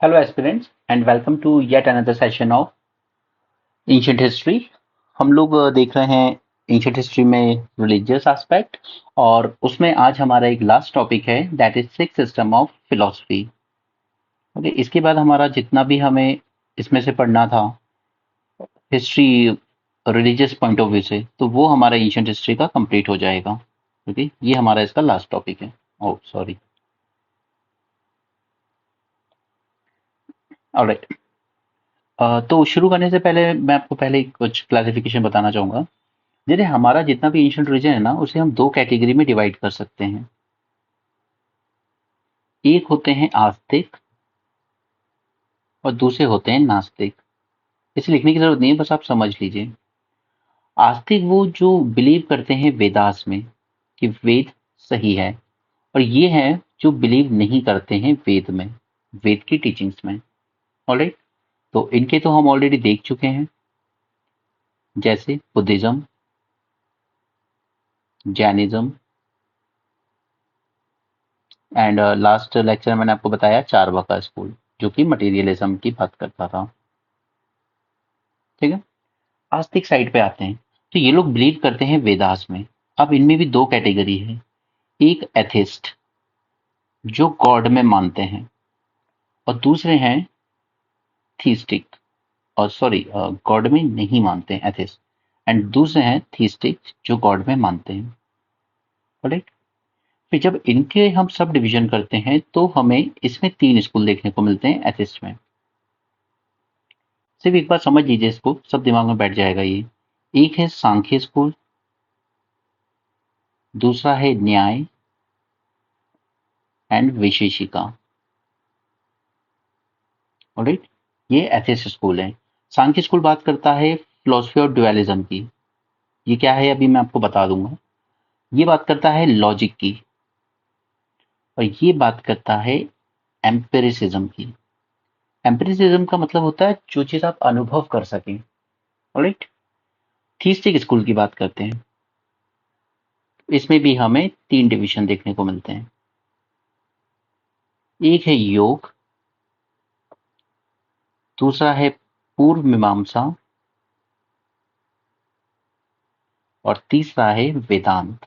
Hello aspirants and welcome to yet another session of Ancient History। हम लोग देख रहे हैं Ancient History में रिलीजियस एस्पेक्ट और उसमें आज हमारा एक लास्ट टॉपिक है that is six system of philosophy. Okay, इसके बाद हमारा जितना भी हमें इसमें से पढ़ना था history religious point of view से तो वो हमारा एंशिएंट हिस्ट्री का कंप्लीट हो जाएगा। ओके, ये हमारा इसका लास्ट टॉपिक है। Oh sorry. ऑलराइट, तो शुरू करने से पहले मैं आपको पहले कुछ क्लासिफिकेशन बताना चाहूंगा। जैसे हमारा जितना भी एंशिएंट रीजन है ना उसे हम दो कैटेगरी में डिवाइड कर सकते हैं। एक होते हैं आस्तिक और दूसरे होते हैं नास्तिक। इसे लिखने की जरूरत नहीं है, बस आप समझ लीजिए। आस्तिक वो जो बिलीव करते हैं वेदास में कि वेद सही है, और ये हैं जो बिलीव नहीं करते हैं वेद में, वेद की टीचिंग्स में। ऑलराइट, तो इनके तो हम ऑलरेडी देख चुके हैं, जैसे Buddhism, Jainism and last lecture मैंने आपको बताया चारवाका स्कूल जो कि मटेरियलिज्म की बात करता था। ठीक है, आस्तिक साइड पे आते हैं। तो ये लोग बिलीव करते हैं वेदास में। अब इनमें भी दो कैटेगरी है। एक एथिस्ट जो गॉड में मानते हैं, और दूसरे हैं थीस्टिक, और सॉरी गॉड में नहीं मानते हैं एथिस्ट, एंड दूसरे हैं थीस्टिक जो गॉड में मानते हैं। राइट, फिर जब इनके हम सब डिवीजन करते हैं तो हमें इसमें तीन स्कूल देखने को मिलते हैं एथिस्ट में। सिर्फ एक बार समझ लीजिए, इसको सब दिमाग में बैठ जाएगा ये। एक है सांख्य स्कूल, दूसरा है न्याय एंड विशेषिका। ऑलराइट, ये एथिस्ट स्कूल है। सांख्य स्कूल बात करता है फिलोसफी और ड्युअलिज्म की। ये क्या है अभी मैं आपको बता दूंगा। ये बात करता है लॉजिक की, और ये बात करता है एम्पिरिसिज्म की। एम्पिरिसिज्म का मतलब होता है जो चीज आप अनुभव कर सकें। ऑलराइट, थीस्टिक स्कूल की बात करते हैं। इसमें भी हमें तीन डिवीजन देखने को मिलते हैं। एक है योग, दूसरा है पूर्व मीमांसा, और तीसरा है वेदांत।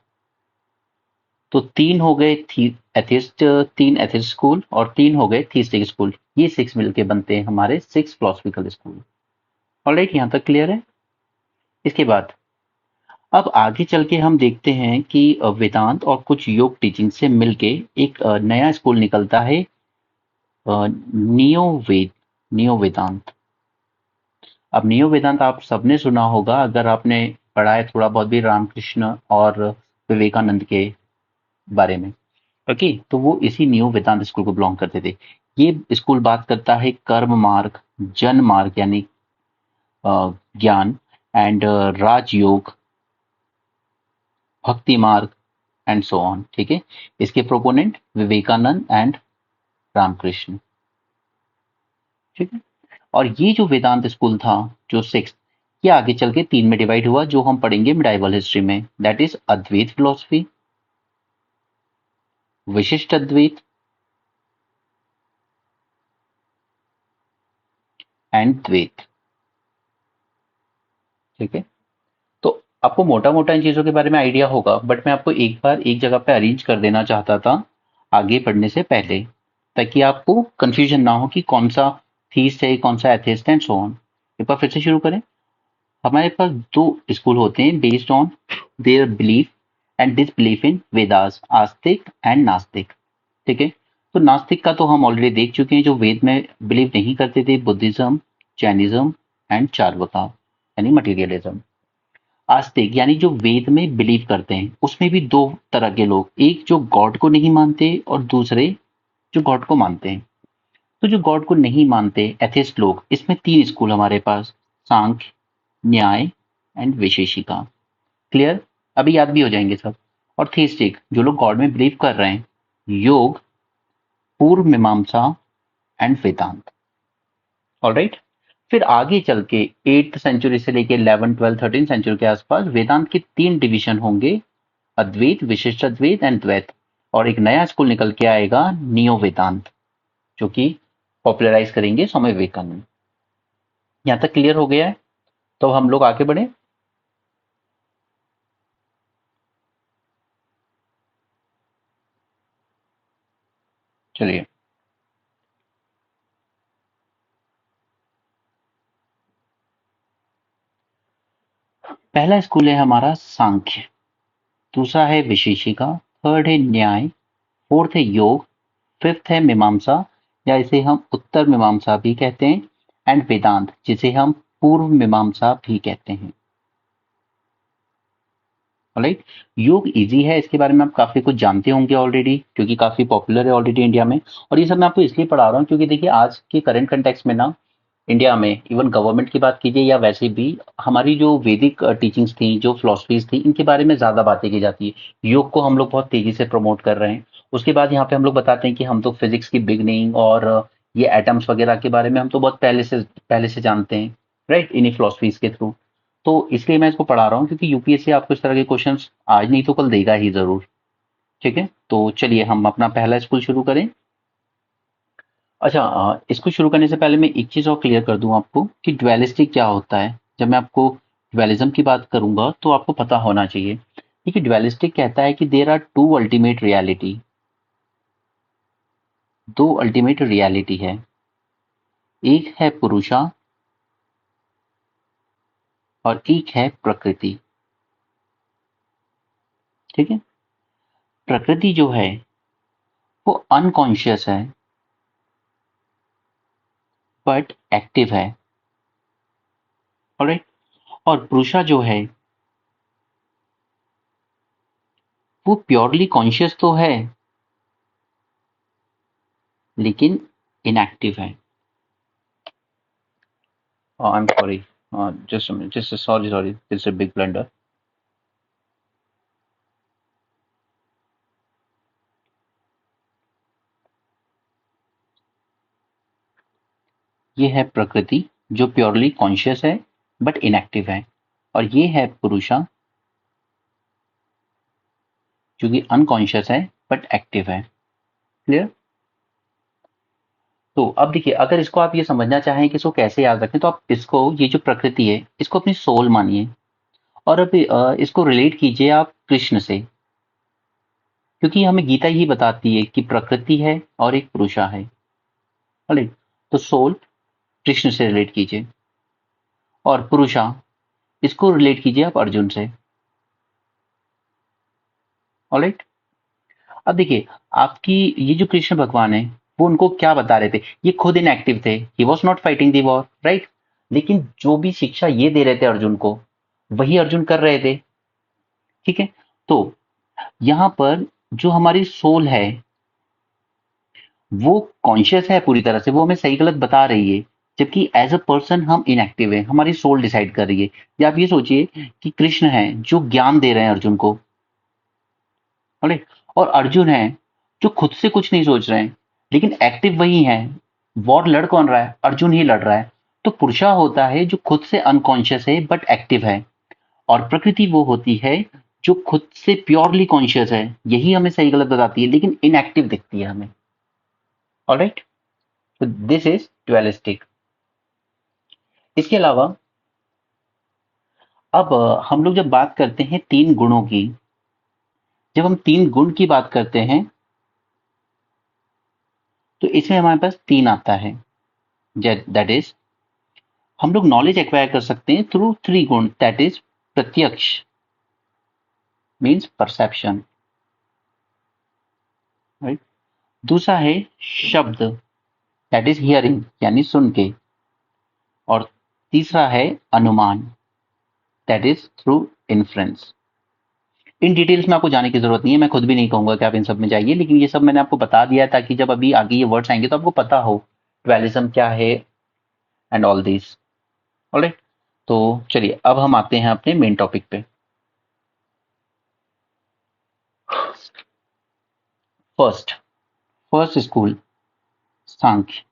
तो तीन हो गए थी एथिस्ट, तीन एथिस्ट स्कूल और तीन हो गए थीस्टिक स्कूल। ये सिक्स मिलके बनते हैं हमारे सिक्स फिलोसफिकल स्कूल। ऑलराइट, यहाँ तक क्लियर है। इसके बाद अब आगे चल के हम देखते हैं कि वेदांत और कुछ योग टीचिंग से मिलके एक नया स्कूल निकलता है, नियो वेद, नियो वेदांत। अब नियो वेदांत आप सबने सुना होगा अगर आपने पढ़ा है थोड़ा बहुत भी रामकृष्ण और विवेकानंद के बारे में। ओके, तो वो इसी नियो वेदांत स्कूल को बिलोंग करते थे। ये स्कूल बात करता है कर्म मार्ग, जन मार्ग यानी ज्ञान, एंड राजयोग, भक्ति मार्ग एंड सो ऑन। ठीक है, इसके प्रोपोनेंट विवेकानंद एंड रामकृष्ण। ठीक है, और ये जो वेदांत स्कूल था जो सिक्स, ये आगे चल के तीन में डिवाइड हुआ जो हम पढ़ेंगे मिडाइवल हिस्ट्री में, दैट इज अद्वैत फिलोसफी, विशिष्ट अद्वैत एंड द्वैत। ठीक है, तो आपको मोटा मोटा इन चीजों के बारे में आइडिया होगा, बट मैं आपको एक बार एक जगह पे अरेंज कर देना चाहता था आगे बढ़ने से पहले, ताकि आपको कंफ्यूजन ना हो कि कौन सा थीस्ट है, कौन सा एथिस्ट एंड सो ऑन। एक बार फिर से शुरू करें। हमारे पास दो स्कूल होते हैं based on their belief and disbelief in Vedas, Astik and नास्तिक। ठीक है, तो नास्तिक का तो हम ऑलरेडी देख चुके हैं, जो वेद में बिलीव नहीं करते थे, बुद्धिज्म, जैनिज्म एंड चारवाका यानी मटेरियलिज्म। आस्तिक यानी जो वेद में बिलीव करते हैं, उसमें भी दो तरह के लोग, एक जो गॉड को नहीं मानते और दूसरे जो गॉड को मानते हैं। तो जो गॉड को नहीं मानते एथिस्ट लोग, इसमें तीन स्कूल हमारे पास, सांख्य, न्याय एंड विशेषिका। क्लियर, अभी याद भी हो जाएंगे सब। और थीस्टिक जो लोग गॉड में बिलीव कर रहे हैं, योग, पूर्व मीमांसा एंड वेदांत। ऑलराइट, फिर आगे चल के 8th सेंचुरी से लेके 11 12 13 सेंचुरी के आसपास वेदांत के तीन डिवीजन होंगे, अद्वैत, विशिष्ट अद्वैत एंड द्वैत। और एक नया स्कूल निकल के आएगा नियो वेदांत, जो कि पॉपुलराइज करेंगे स्वामी विवेकानंद। यहाँ तक क्लियर हो गया है? तो हम लोग आगे बढ़े। चलिए, पहला स्कूल है हमारा सांख्य, दूसरा है विशेषिका, थर्ड है न्याय, फोर्थ है योग, फिफ्थ है मीमांसा या इसे हम उत्तर मीमांसा भी कहते हैं, एंड वेदांत जिसे हम पूर्व मीमांसा भी कहते हैं। राइट। योग इजी है, इसके बारे में आप काफी कुछ जानते होंगे ऑलरेडी, क्योंकि काफी पॉपुलर है ऑलरेडी इंडिया में। और ये सब मैं आपको इसलिए पढ़ा रहा हूँ क्योंकि देखिए आज के करंट कंटेक्स्ट में ना, इंडिया में इवन गवर्नमेंट की बात कीजिए या वैसे भी हमारी जो वैदिक टीचिंग्स थी, जो फिलोसफीज थी, इनके बारे में ज्यादा बातें की जाती है। योग को हम लोग बहुत तेजी से प्रमोट कर रहे हैं। उसके बाद यहाँ पे हम लोग बताते हैं कि हम तो फिजिक्स की बिगनिंग और ये एटम्स वगैरह के बारे में हम तो बहुत पहले से जानते हैं, राइट, इन्हीं फिलोसफीज के थ्रू। तो इसलिए मैं इसको पढ़ा रहा हूँ क्योंकि यूपीएससी आपको इस तरह के क्वेश्चंस आज नहीं तो कल देगा ही जरूर। ठीक है, तो चलिए हम अपना पहला स्कूल शुरू करें। अच्छा, इसको शुरू करने से पहले मैं एक चीज और क्लियर कर दूं आपको कि ड्वेलिस्टिक क्या होता है। जब मैं आपको ड्वेलिज्म की बात करूंगा तो आपको पता होना चाहिए। ठीक है, ड्वेलिस्टिक कहता है कि there are two ultimate reality, दो अल्टीमेट रियलिटी है। एक है पुरुषा और एक है प्रकृति। ठीक है, प्रकृति जो है वो अनकॉन्शियस है बट एक्टिव है। ऑलराइट। और पुरुषा जो है वो प्योरली कॉन्शियस तो है लेकिन इनएक्टिव है। I am sorry, just sorry, this a big blunder. ये है प्रकृति जो प्योरली कॉन्शियस है बट इनएक्टिव है, और ये है पुरुषा जो कि अनकॉन्शियस है बट एक्टिव है। क्लियर? तो अब देखिए, अगर इसको आप ये समझना चाहें कि इसको कैसे याद रखें, तो आप इसको, ये जो प्रकृति है, इसको अपनी सोल मानिए। और अब इसको रिलेट कीजिए आप कृष्ण से, क्योंकि हमें गीता ही बताती है कि प्रकृति है और एक पुरुषा है। राइट। तो सोल कृष्ण से रिलेट कीजिए, और पुरुषा इसको रिलेट कीजिए आप अर्जुन से। ऑलराइट। अब देखिए, आपकी ये जो कृष्ण भगवान है वो उनको क्या बता रहे थे, ये खुद इनएक्टिव थे, he was not fighting the war, right. लेकिन जो भी शिक्षा ये दे रहे थे अर्जुन को, वही अर्जुन कर रहे थे। ठीक है, तो यहाँ पर जो हमारी सोल है वो कॉन्शियस है पूरी तरह से, वो हमें सही गलत बता रही है, जबकि एज अ पर्सन हम इनएक्टिव है, हमारी सोल डिसाइड कर रही है। या आप ये सोचिए कि कृष्ण है जो ज्ञान दे रहे हैं अर्जुन को, राइट, और अर्जुन है जो खुद से कुछ नहीं सोच रहे हैं, लेकिन एक्टिव वही है। वॉर लड़ कौन रहा है? अर्जुन ही लड़ रहा है। तो पुरुषा होता है जो खुद से अनकॉन्शियस है बट एक्टिव है, और प्रकृति वो होती है जो खुद से प्योरली कॉन्शियस है, यही हमें सही गलत बताती है लेकिन इनएक्टिव दिखती है हमें। ऑलराइट, तो दिस इज ड्युअलिस्टिक। इसके अलावा अब हम लोग जब बात करते हैं तीन गुणों की, जब हम तीन गुण की बात करते हैं तो इसमें हमारे पास तीन आता है। दैट इज, हम लोग नॉलेज एक्वायर कर सकते हैं थ्रू थ्री गुण, दैट इज प्रत्यक्ष, मीन्स परसेप्शन, राइट। दूसरा है शब्द, दैट इज हियरिंग, यानी सुन के। और तीसरा है अनुमान, that is through inference. In details में आपको जाने की जरूरत नहीं है, मैं खुद भी नहीं कहूंगा कि आप इन सब में जाइए, लेकिन ये सब मैंने आपको बता दिया है ताकि जब अभी आगे ये वर्ड्स आएंगे तो आपको पता हो ड्वेलिज्म क्या है एंड ऑल दिस। ऑलराइट, तो चलिए अब हम आते हैं अपने मेन टॉपिक पे। फर्स्ट फर्स्ट स्कूल सांख्य।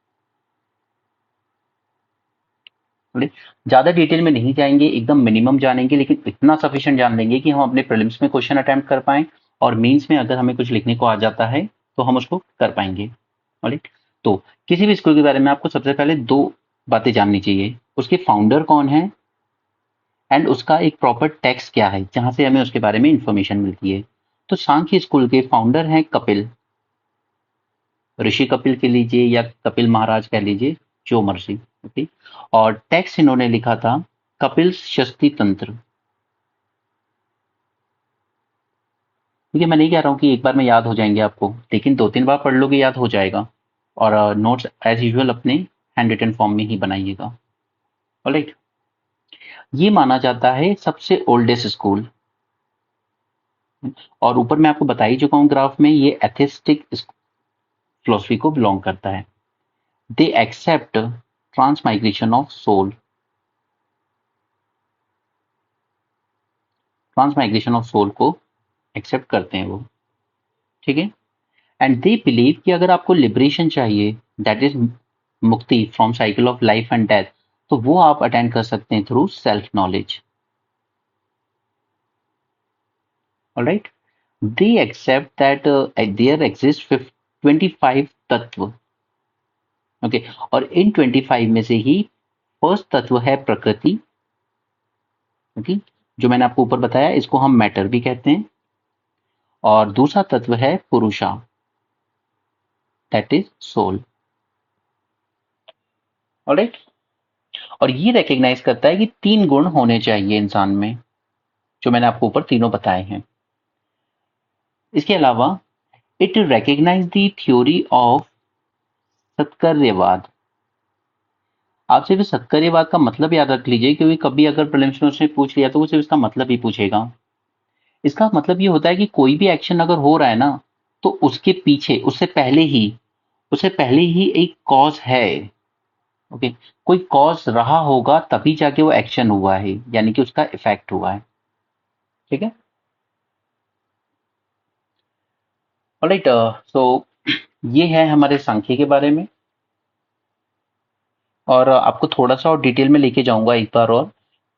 ज्यादा डिटेल में नहीं जाएंगे, एकदम मिनिमम जानेंगे, लेकिन इतना सफिशिएंट जान लेंगे कि हम अपने प्रीलिम्स में क्वेश्चन अटेम्प्ट कर पाएं, और मेंस में अगर हमें कुछ लिखने को आ जाता है तो हम उसको कर पाएंगे। राइट। तो किसी भी स्कूल के बारे में आपको सबसे पहले दो बातें जाननी चाहिए, उसके फाउंडर कौन है एंड उसका एक प्रॉपर टेक्स्ट क्या है जहां से हमें उसके बारे में इंफॉर्मेशन मिलती है। तो सांख्य स्कूल के फाउंडर हैं कपिल, ऋषि कपिल कह लीजिए या कपिल महाराज कह लीजिए, जो मर्जी। ओके। और टेक्स्ट इन्होंने लिखा था कपिल शक्ति तंत्र। देखिए मैं नहीं कह रहा हूँ कि एक बार में याद हो जाएंगे आपको, लेकिन दो तीन बार पढ़ लोगे याद हो जाएगा। और नोट्स एज यूजुअल अपने हैंड रिटन फॉर्म में ही बनाइएगा। ऑलराइट। ये माना जाता है सबसे ओल्डेस्ट स्कूल। और ऊपर मैं आपको बता ही चुका हूँ ग्राफ में, ये एथिस्टिक फिलोसफी को बिलोंग करता है। They accept transmigration of soul, transmigration of soul को एक्सेप्ट करते हैं वो। ठीक है। एंड दे बिलीव कि अगर आपको लिबरेशन चाहिए, दैट इज मुक्ति from cycle of life and death, तो वो आप अटेंड कर सकते हैं through self knowledge. Alright. They accept that there exist 25 तत्व। ओके। और इन 25 में से ही फर्स्ट तत्व है प्रकृति। ओके। जो मैंने आपको ऊपर बताया, इसको हम मैटर भी कहते हैं। और दूसरा तत्व है पुरुषा, दैट इज सोल। ऑलराइट। और ये रिकग्नाइज करता है कि तीन गुण होने चाहिए इंसान में, जो मैंने आपको ऊपर तीनों बताए हैं। इसके अलावा it recognize the theory of Satkaryavad. आप सिर्फ सत्कर्यवाद का मतलब याद रख लीजिए, क्योंकि कभी अगर प्रीलिम्स में उसने पूछ लिया तो वो सिर्फ इसका मतलब ही पूछेगा। इसका मतलब ये होता है कि कोई भी एक्शन अगर हो रहा है ना, तो उसके पीछे उससे पहले ही एक कॉज है। ओके। कोई कॉज रहा होगा तभी जाके वो एक्शन हुआ है, यानी कि उसका इफेक्ट हुआ है। ठीक है। ऑलराइट। सो ये है हमारे सांख्य के बारे में। और आपको थोड़ा सा और डिटेल में लेके जाऊंगा एक बार और,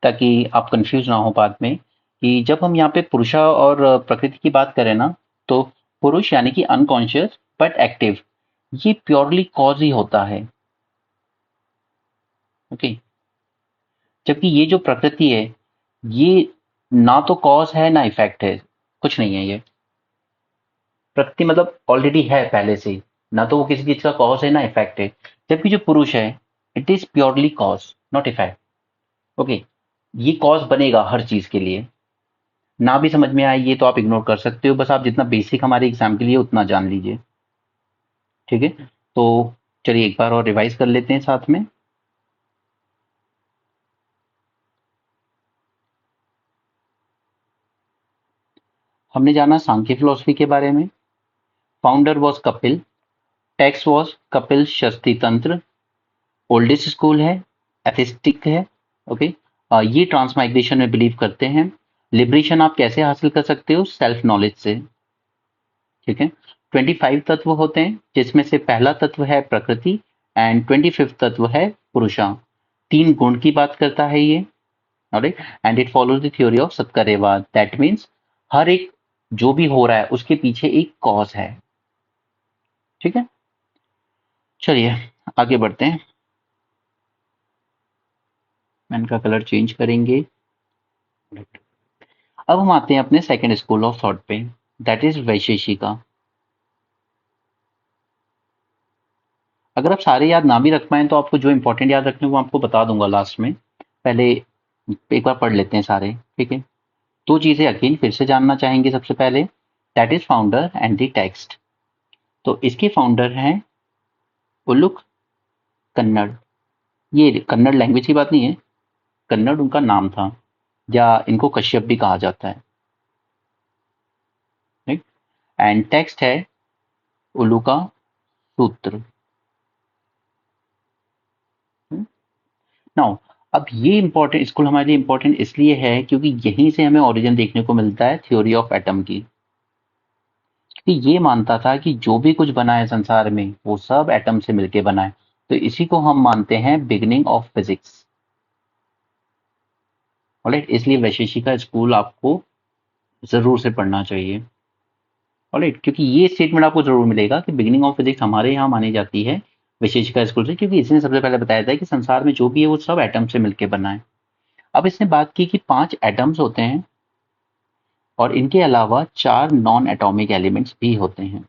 ताकि आप कंफ्यूज ना हो बाद में, कि जब हम यहाँ पे पुरुषा और प्रकृति की बात करें ना, तो पुरुष यानी कि अनकॉन्शियस बट एक्टिव, ये प्योरली कॉज ही होता है। ओके। जबकि ये जो प्रकृति है, ये ना तो कॉज है ना इफेक्ट है, कुछ नहीं है ये। प्रकृति मतलब ऑलरेडी है पहले से ही, ना तो वो किसी चीज का कॉज है ना इफेक्ट है। जबकि जो पुरुष है, it is purely cause not effect. Okay. ये कॉज बनेगा हर चीज के लिए। ना भी समझ में आए ये तो आप इग्नोर कर सकते हो, बस आप जितना बेसिक हमारे एग्जाम के लिए उतना जान लीजिए। ठीक है। तो चलिए एक बार और रिवाइज कर लेते हैं साथ में। हमने जाना सांख्य फिलोसफी के बारे में। Founder was Kapil, text was Kapil शक्ति तंत्र, ओल्डेस्ट स्कूल है, एथिस्टिक है। ओके। ये ट्रांसमाइग्रेशन में बिलीव करते हैं। लिबरेशन आप कैसे हासिल कर सकते हो? सेल्फ नॉलेज से। ठीक है। 25 तत्व होते हैं, जिसमें से पहला तत्व है प्रकृति एंड 25 तत्व है पुरुषा। तीन गुण की बात करता है ये। Alright. And it follows the theory of Satkaryavad, that means हर एक जो भी हो रहा है उसके पीछे एक कॉज है। ठीक है। चलिए आगे बढ़ते हैं। पेन का कलर चेंज करेंगे। अब हम आते हैं अपने सेकंड स्कूल ऑफ थॉट पे, दैट इज वैशेषिका। अगर आप सारे याद ना भी रख पाएं तो आपको जो इंपॉर्टेंट याद रखने वो आपको बता दूंगा लास्ट में। पहले एक बार पढ़ लेते हैं सारे। ठीक है। दो चीजें अगेन फिर से जानना चाहेंगे। सबसे पहले that is founder and the text. तो इसके फाउंडर हैं उलुक कन्नड़। ये कन्नड़ लैंग्वेज की बात नहीं है, कन्नड़ उनका नाम था, या इनको कश्यप भी कहा जाता है। राइट। एंड टेक्स्ट है उलुका सूत्र। नाउ अब ये इंपॉर्टेंट स्कूल हमारे लिए इंपॉर्टेंट इसलिए है क्योंकि यहीं से हमें ओरिजिन देखने को मिलता है थ्योरी ऑफ एटम की। कि ये मानता था कि जो भी कुछ बना है संसार में वो सब एटम से मिलके बना है। तो इसी को हम मानते हैं बिगिनिंग ऑफ फिजिक्स। ऑलराइट। इसलिए वैशेषिका स्कूल आपको जरूर से पढ़ना चाहिए। ऑलराइट। क्योंकि ये स्टेटमेंट आपको जरूर मिलेगा कि बिगिनिंग ऑफ फिजिक्स हमारे यहाँ मानी जाती है विशेषिका स्कूल से, क्योंकि इसने सबसे पहले बताया था कि संसार में जो भी है वो सब एटम से मिलकर बना है। अब इसने बात की कि 5 एटम्स होते हैं और इनके अलावा 4 नॉन एटॉमिक एलिमेंट्स भी होते हैं।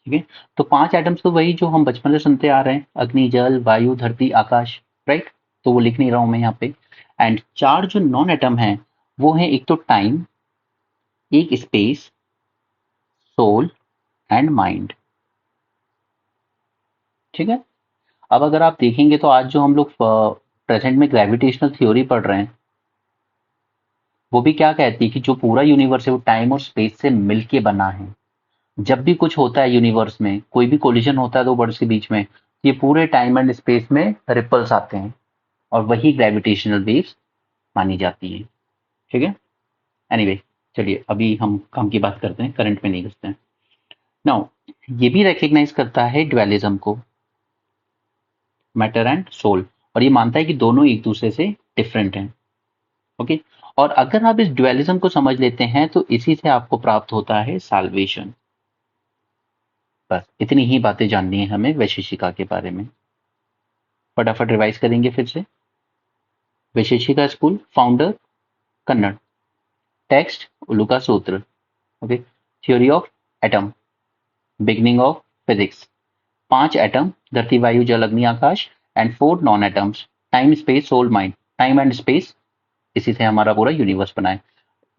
ठीक है, तो 5 एटम्स तो वही जो हम बचपन से सुनते आ रहे हैं, अग्नि, जल, वायु, धरती, आकाश, राइट। तो वो लिख नहीं रहा हूं मैं यहाँ पे। एंड 4 जो नॉन एटम हैं वो है, एक तो टाइम, एक स्पेस, सोल एंड माइंड। ठीक है, अब अगर आप देखेंगे तो आज जो हम लोग प्रेजेंट में ग्रेविटेशनल थ्योरी पढ़ रहे हैं, वो भी क्या कहती है कि जो पूरा यूनिवर्स है वो टाइम और स्पेस से मिलके बना है। जब भी कुछ होता है यूनिवर्स में, कोई भी कोलिजन होता है दो वर्ड्स के बीच में, ये पूरे टाइम एंड स्पेस में रिपल्स आते हैं और वही ग्रेविटेशनल वेव्स मानी जाती हैं। ठीक है, एनीवे, चलिए अभी हम काम की बात करते हैं, करंट में नहीं घुसते हैं। नाउ, ये भी रिकग्नाइज करता है ड्युअलिज्म को, मैटर एंड सोल, और ये मानता है कि दोनों एक दूसरे से डिफरेंट हैं। ओके, और अगर आप इस ड्युअलिज्म को समझ लेते हैं तो इसी से आपको प्राप्त होता है साल्वेशन। बस इतनी ही बातें जाननी है हमें वैशेषिका के बारे में। फटाफट रिवाइज करेंगे फिर से। Vaisheshika school, founder Kanada, text Uluka Sutra, okay, theory of atom, beginning of physics, 5 atom, धरती, वायु, जल, अग्नि, आकाश, and 4 non atoms, time, space, soul, mind. Time and space, इसी से हमारा पूरा यूनिवर्स बना है।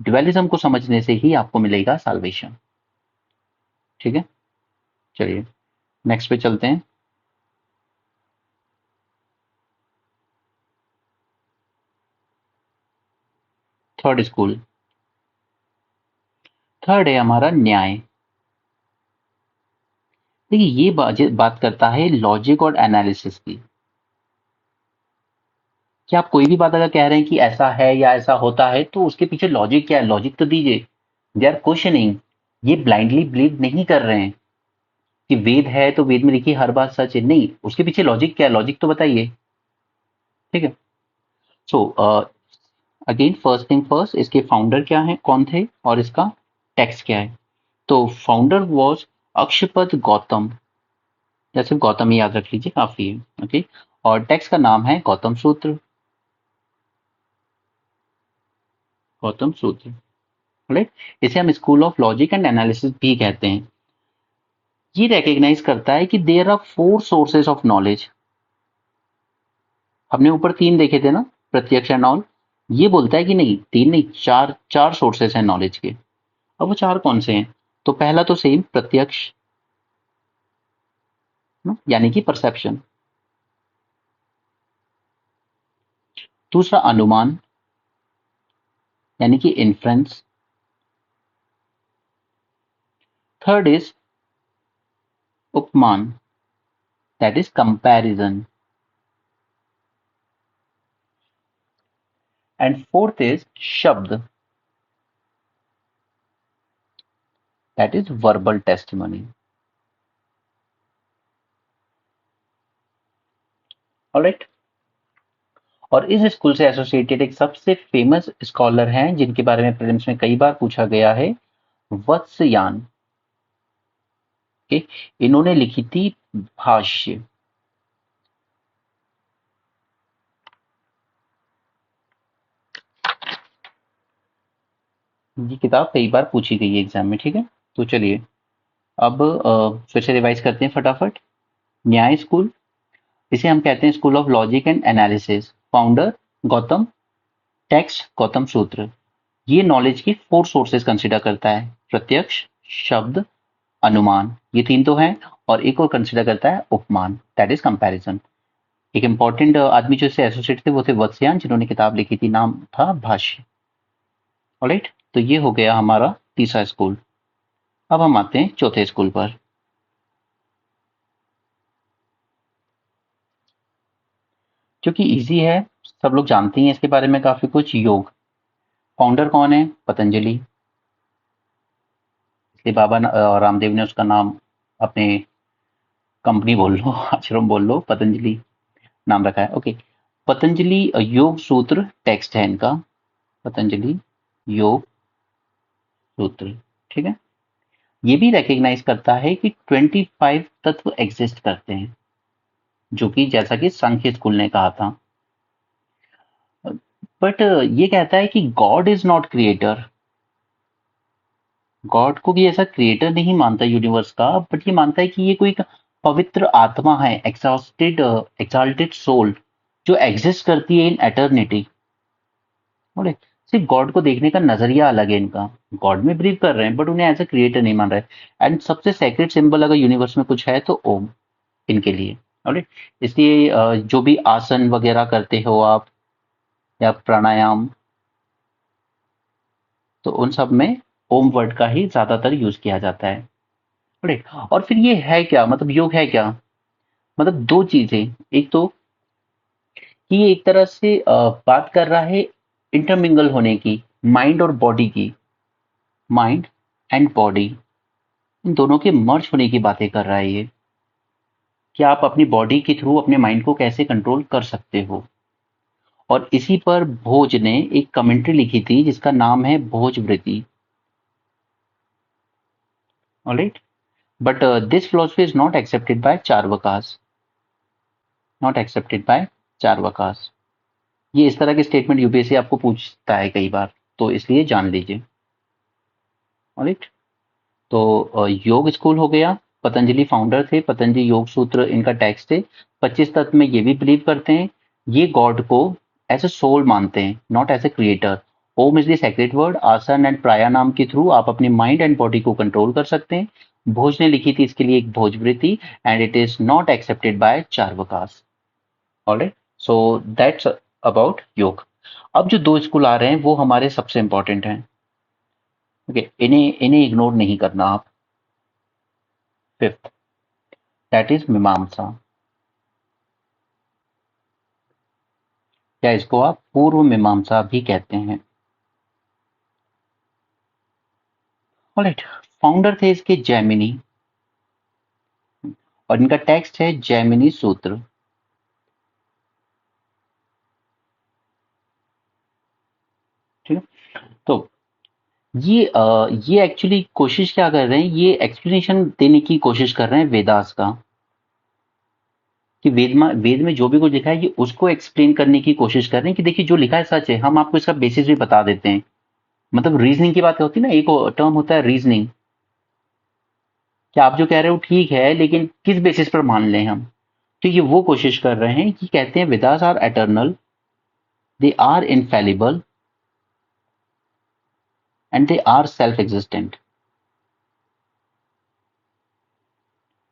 ड्युअलिज्म को समझने से ही आपको मिलेगा साल्वेशन। ठीक है, चलिए नेक्स्ट पे चलते हैं। थर्ड स्कूल, थर्ड है हमारा न्याय। देखिए ये बात करता है लॉजिक और एनालिसिस की। कि आप कोई भी बात अगर कह रहे हैं कि ऐसा है या ऐसा होता है तो उसके पीछे लॉजिक क्या है, लॉजिक तो दीजिए। दे आर क्वेश्चनिंग, ये ब्लाइंडली बिलीव नहीं कर रहे हैं कि वेद है तो वेद में लिखी हर बात सच है, नहीं, उसके पीछे लॉजिक क्या है, लॉजिक तो बताइए। ठीक है, so again first thing first, इसके फाउंडर क्या है, कौन थे, और इसका टेक्स्ट क्या है। तो फाउंडर वॉज अक्षपद गौतम, या सिर्फ गौतम ही याद रख लीजिए काफी है। ओके, और टेक्स्ट का नाम है गौतम सूत्र, गौतम सूत्र, राइट। इसे हम school of logic and analysis भी कहते हैं। ये रिकॉग्नाइज करता है कि there are 4 sources of knowledge. हमने ऊपर 3 देखे थे ना, प्रत्यक्ष एंड ऑल। ये बोलता है कि नहीं 3 नहीं, चार चार सोर्सेज हैं नॉलेज के। अब वो 4 कौन से हैं? तो पहला तो सेम प्रत्यक्ष, यानी कि परसेप्शन। दूसरा अनुमान, यानी कि inference. Third is Upamana, that is comparison. And fourth is Shabda, that is verbal testimony. Alright, और इस स्कूल से एसोसिएटेड एक सबसे फेमस स्कॉलर हैं जिनके बारे में प्रीलिम्स में कई बार पूछा गया है, वत्सयान के। इन्होंने लिखी थी भाष्य। ये किताब कई बार पूछी गई है एग्जाम में। ठीक है, तो चलिए अब फिर से रिवाइज करते हैं फटाफट। न्याय स्कूल, इसे हम कहते हैं school of logic and analysis. Founder Gautam, text Gautam सूत्र। ये नॉलेज की 4 सोर्सेज कंसिडर करता है, प्रत्यक्ष, शब्द, अनुमान, ये 3 तो हैं, और एक और कंसिडर करता है उपमान, दैट इज कंपैरिजन। एक इंपॉर्टेंट आदमी जो इससे एसोसिएट थे वो थे वत्सयान, जिन्होंने किताब लिखी थी, नाम था भाष्य। ऑलराइट, तो ये हो गया हमारा तीसरा स्कूल। अब हम आते हैं चौथे स्कूल पर, जो कि इजी है, सब लोग जानते हैं इसके बारे में काफी कुछ। योग, फाउंडर कौन है, पतंजलि। इसलिए रामदेव ने उसका नाम अपने कंपनी बोल लो आश्रम बोल लो, पतंजलि नाम रखा है। ओके, पतंजलि योग सूत्र टेक्स्ट है इनका, पतंजलि योग सूत्र। ठीक है, ये भी रिकॉग्नाइज करता है कि 25 तत्व एग्जिस्ट करते हैं, जो कि जैसा कि सांख्य स्कूल ने कहा था। बट ये कहता है कि God is not creator. God को भी ऐसा क्रिएटर नहीं मानता यूनिवर्स का, बट ये मानता है कि ये कोई एक पवित्र आत्मा है, एक्साल्टेड सोल, जो एग्जिस्ट करती है इन एटर्निटी। बोले सिर्फ गॉड को देखने का नजरिया अलग है इनका। गॉड में बिलीव कर रहे हैं बट उन्हें एज अ क्रिएटर नहीं मान रहे। एंड सबसे सेक्रेट सिंबल अगर यूनिवर्स में कुछ है तो ओम इनके लिए। ऑलराइट। इसलिए जो भी आसन वगैरह करते हो आप या प्राणायाम, तो उन सब में ओम वर्ड का ही ज्यादातर यूज किया जाता है। राइट। और फिर ये है क्या, मतलब योग है क्या? मतलब दो चीजें। एक तो कि ये एक तरह से बात कर रहा है इंटरमिंगल होने की, माइंड और बॉडी की। माइंड एंड बॉडी, इन दोनों के मर्ज होने की बातें कर रहा है ये, कि आप अपनी बॉडी के थ्रू अपने माइंड को कैसे कंट्रोल कर सकते हो। और इसी पर भोज ने एक कमेंट्री लिखी थी जिसका नाम है Bhojavritti. Alright. But this philosophy is not accepted by Charvakas. Not accepted by Charvakas. ये इस तरह के स्टेटमेंट यूपीएससी आपको पूछता है कई बार, तो इसलिए जान लीजिए। ऑलराइट। तो योग स्कूल हो गया, पतंजलि फाउंडर थे, पतंजलि योग सूत्र इनका टेक्स्ट थे। 25 तत्व में ये भी बिलीव करते हैं। ये गॉड को एज ए सोल मानते हैं, not as a creator. Om is the sacred word. Asana and pranayama के थ्रू आप अपने माइंड एंड बॉडी को कंट्रोल कर सकते हैं। भोज ने लिखी थी इसके लिए एक Bhojavritti, and it is not accepted by Charvakas. Alright. So that's about Yoga. अब जो दो स्कूल आ रहे हैं वो हमारे सबसे इंपॉर्टेंट हैं। ओके, इन्हें इन्हें इग्नोर नहीं करना आप। फिफ्थ, दैट इज मीमांसा, या इसको आप पूर्व मीमांसा भी कहते हैं। ऑलराइट। फाउंडर थे इसके जैमिनी, और इनका टेक्स्ट है जैमिनी सूत्र। ठीक है। तो ये एक्चुअली कोशिश क्या कर रहे हैं, ये एक्सप्लेनेशन देने की कोशिश कर रहे हैं वेदास का, कि वेद में जो भी कुछ लिखा है ये उसको एक्सप्लेन करने की कोशिश कर रहे हैं कि देखिए जो लिखा है सच है, हम आपको इसका बेसिस भी बता देते हैं। मतलब रीजनिंग की बात होती है ना, एक टर्म होता है रीजनिंग, कि आप जो कह रहे हो ठीक है लेकिन किस बेसिस पर मान लें हम। तो ये वो कोशिश कर रहे हैं कि कहते हैं Vedas are eternal, they are infallible, and they are self existent.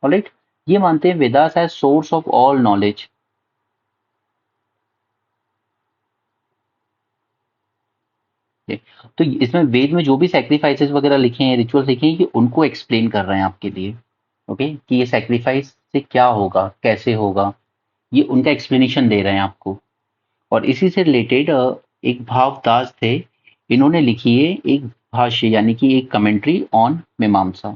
Alright. ये मानते हैं Vedas as source of all knowledge. तो इसमें वेद में जो भी सैक्रिफाइसेस वगैरह लिखे हैं, रिचुअल्स लिखे हैं, ये उनको एक्सप्लेन कर रहे हैं आपके लिए। ओके, कि ये सैक्रिफाइस से क्या होगा, कैसे होगा, ये उनका एक्सप्लेनेशन दे रहे हैं आपको। और इसी से रिलेटेड एक भावदास थे, इन्होंने लिखी है एक भाष्य, यानी कि एक कमेंट्री ऑन मीमांसा।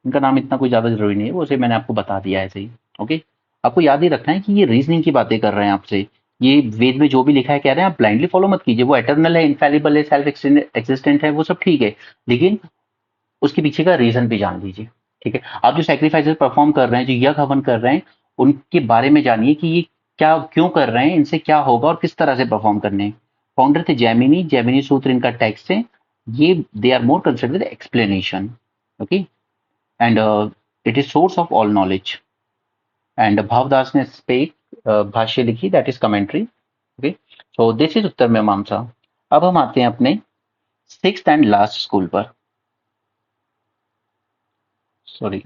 इनका नाम इतना कोई ज्यादा जरूरी नहीं है, वो सिर्फ मैंने आपको बता दिया है ऐसे ही। ओके। आपको याद ही रखना है कि ये रीजनिंग की बातें कर रहे हैं आपसे। ये वेद में जो भी लिखा है कह रहे हैं, आप ब्लाइंडली फॉलो मत कीजिए। वो एटर्नल है, इनफैलिबल है, सेल्फ एक्सिस्टेंट है, वो सब ठीक है, लेकिन उसके पीछे का रीजन भी जान लीजिए। ठीक है। आप जो सैक्रिफाइसेस परफॉर्म कर रहे हैं, जो यज्ञ हवन कर रहे हैं, उनके बारे में जानिए कि ये क्या क्यों कर रहे हैं, इनसे क्या होगा और किस तरह से परफॉर्म करने हैं। फाउंडर थे जैमिनी, जैमिनी सूत्र इनका टेक्स्ट है। ये they are more considered explanation. Okay. And it is source of all knowledge. And Bhavadasa ने इस पे एक भाष्य लिखी, that is commentary. Okay. So this is Uttar Mimamsa. अब हम आते हैं अपने सिक्स्थ एंड लास्ट स्कूल पर। Sorry,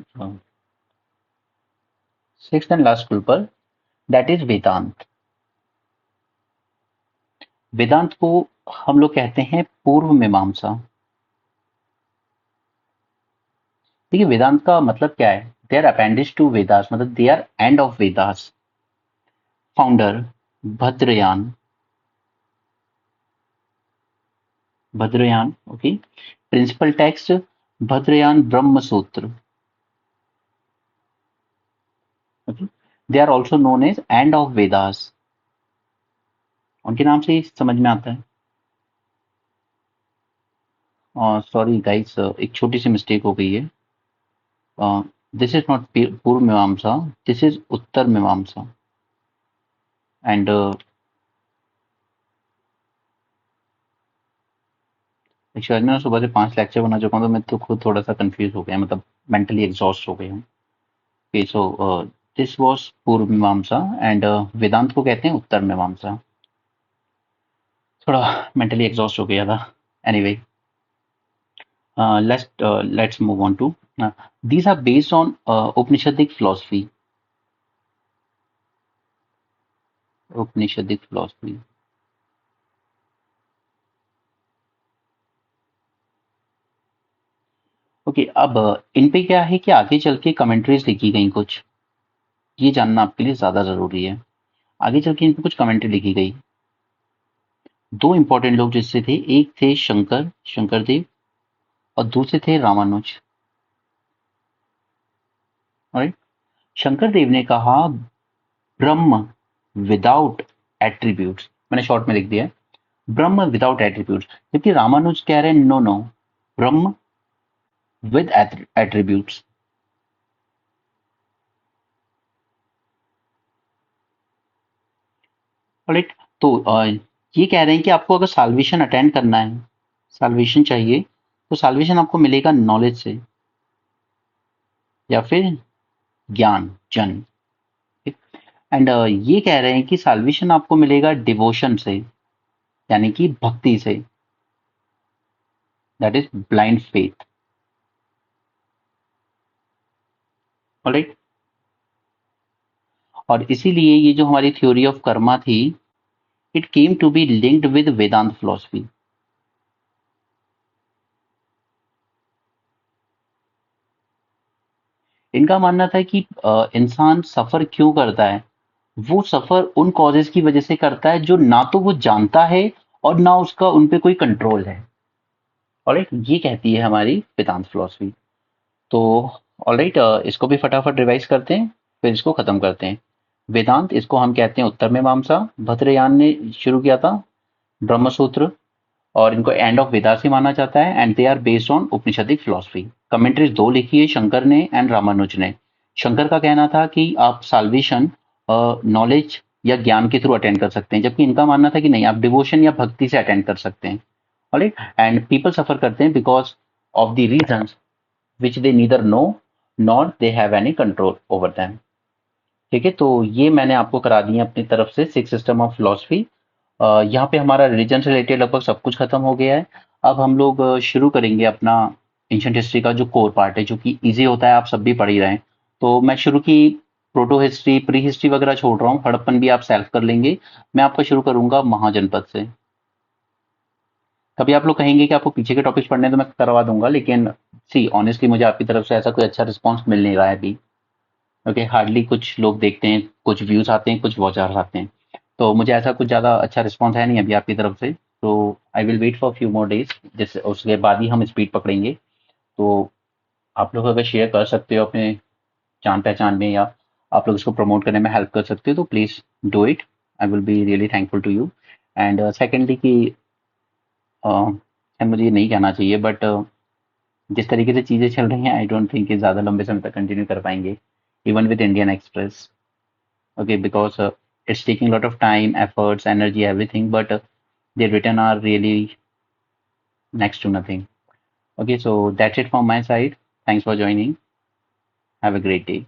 sixth and last school पर, दैट इज वेदांत। वेदांत को हम लोग कहते हैं पूर्व मीमांसा। देखिए वेदांत का मतलब क्या है, they are appendices to Vedas, मतलब they are end of Vedas. Founder Badarayana, Badarayana. Okay. Principal text Badarayana Brahma Sutra. Okay. They are also known as end of Vedas. उनके नाम से ही समझ में आता है। सॉरी गाइस, एक छोटी सी मिस्टेक हो गई है. दिस इज नॉट पूर्व मीमांसा, दिस इज उत्तर मीमांसा. एंड एक्चुअली मैं सुबह से 5 लेक्चर बना चुका हूँ, तो मैं तो खुद थोड़ा सा कंफ्यूज हो गया, मतलब मेंटली एग्जॉस्ट हो गया हूँ. ओके, सो दिस वाज पूर्व मीमांसा एंड वेदांत को कहते हैं उत्तर मीमांसा. थोड़ा मेंटली एग्जॉस्ट हो गया था. Anyway, let's move on to these are based on Upanishadic philosophy. Upanishadic philosophy. Okay, अब इन पे क्या है कि आगे चल के कमेंट्रीज लिखी गई कुछ, ये जानना आपके लिए ज्यादा जरूरी है. आगे चल के इन पे कुछ कमेंट्री लिखी गई. दो इंपॉर्टेंट लोग जिससे थे, एक थे शंकरदेव, और दूसरे थे रामानुज. राइट. शंकरदेव ने कहा ब्रह्म विदाउट एट्रीब्यूट्स, मैंने शॉर्ट में लिख दिया है, ब्रह्म विदाउट एट्रीब्यूट्स. जबकि रामानुज कह रहे हैं no no, Brahma with attributes. Right. तो ये कह रहे हैं कि आपको अगर साल्वेशन अटेंड करना है, साल्वेशन चाहिए, तो साल्वेशन आपको मिलेगा नॉलेज से या फिर ज्ञान जन. एंड ये कह रहे हैं कि साल्वेशन आपको मिलेगा डिवोशन से, यानी कि भक्ति से, that is blind faith. Right. और इसीलिए ये जो हमारी थ्योरी ऑफ कर्मा थी, it came to be linked with Vedanta philosophy. इनका मानना था कि इंसान सफर क्यों करता है, वो सफर उन कॉजेज की वजह से करता है जो ना तो वो जानता है और ना उसका उन पे कोई कंट्रोल है. ऑलराइट, ये कहती है हमारी वेदांत फिलोसफी. तो ऑलराइट, इसको भी फटाफट रिवाइज करते हैं, फिर इसको खत्म करते हैं. वेदांत, इसको हम कहते हैं उत्तर मीमांसा. भद्रयान ने शुरू किया था ब्रह्म सूत्र, और इनको एंड ऑफ वेदास ही माना जाता है. And they are based on Upanishadic philosophy. Commentaries दो लिखी है शंकर ने एंड रामानुज ने. शंकर का कहना था कि आप साल्वेशन नॉलेज या ज्ञान के थ्रू अटेंड कर सकते हैं, जबकि इनका मानना था कि नहीं, आप डिवोशन या भक्ति से अटेंड कर सकते हैं. ऑलराइट. एंड पीपल सफर करते हैं because of the reasons which they neither know not they have any control over them. ठीक है, तो ये मैंने आपको करा दिया अपनी तरफ से 6 सिस्टम ऑफ फिलोसफी. यहाँ पे हमारा रिलीजन से रिलेटेड लगभग सब कुछ खत्म हो गया है. अब हम लोग शुरू करेंगे अपना एंशिएंट हिस्ट्री का जो कोर पार्ट है, जो कि इजी होता है, आप सब भी पढ़ ही रहे हैं. तो मैं शुरू की प्रोटो हिस्ट्री, प्री हिस्ट्री वगैरह छोड़ रहा हूँ, हड़प्पन भी आप सेल्फ कर लेंगे. मैं आपका शुरू करूंगा महाजनपद से. कभी आप लोग कहेंगे कि आपको पीछे के टॉपिक्स पढ़ने हैं, तो मैं करवा दूंगा, लेकिन सी ऑनेस्टली मुझे आपकी तरफ से ऐसा कोई अच्छा रिस्पॉन्स मिल नहीं रहा है अभी. ओके, हार्डली कुछ लोग देखते हैं, कुछ व्यूज आते हैं, कुछ वॉच आवर्स आते हैं. तो मुझे ऐसा कुछ ज़्यादा अच्छा रिस्पॉन्स है नहीं अभी आपकी तरफ से. तो I will wait for few more days, जिससे उसके बाद ही हम स्पीड पकड़ेंगे. तो आप लोग अगर शेयर कर सकते हो अपने जान पहचान में, या आप लोग इसको प्रमोट करने में हेल्प कर सकते हो, तो please do it. I will be really thankful to you. And secondly कि मुझे ये नहीं कहना चाहिए, बट जिस तरीके से चीज़ें चल रही हैं, आई डोंट थिंक कि ज़्यादा लंबे समय तक कंटिन्यू कर पाएंगे, even with Indian express. Okay, because it's taking a lot of time, efforts, energy, everything, but the return are really next to nothing. Okay, so that's it from my side. Thanks for joining. Have a great day.